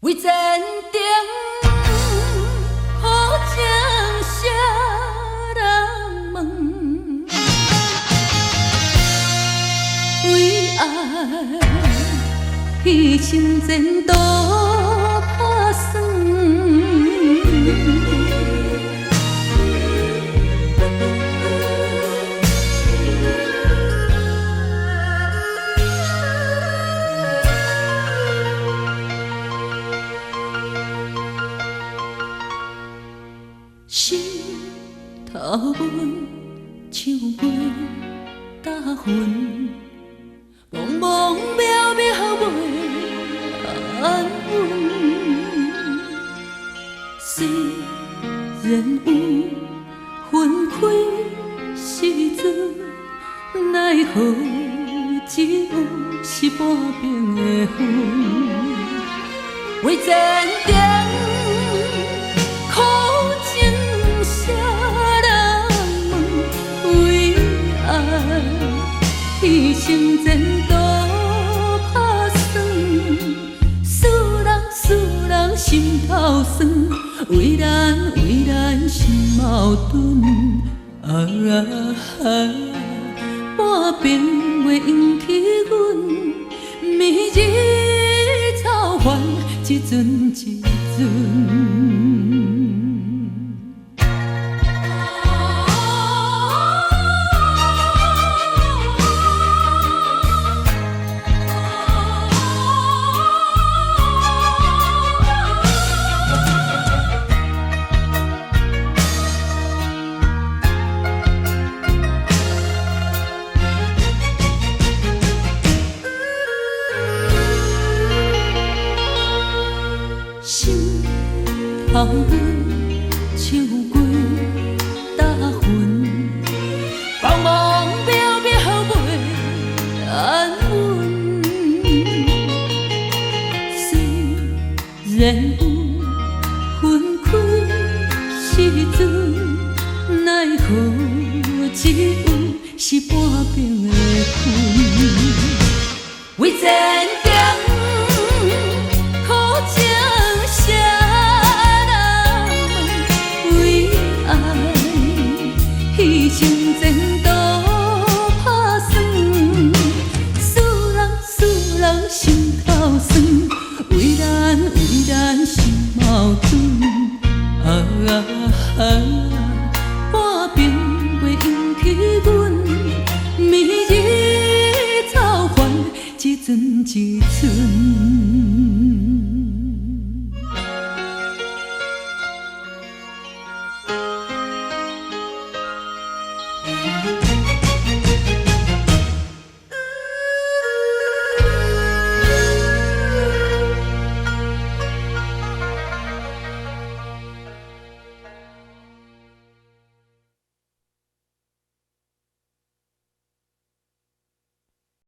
为前程，好情谁人问？为爱牺牲前途打算。心头温，像月搭云，茫茫渺渺袂安稳。虽然有分开时阵，奈何只有是半冰的云。为前程。牺牲前途打算，使人心头酸，为咱心矛盾。半边袂引起阮暝日操烦，一阵一阵。心头温，像月搭云，茫茫渺渺袂安稳。虽然有分开时阵，奈何只有是半冰的云。为前程。牺牲前途打算，使人心头酸，为咱心矛盾。半边袂引起阮暝日操烦，一阵一阵。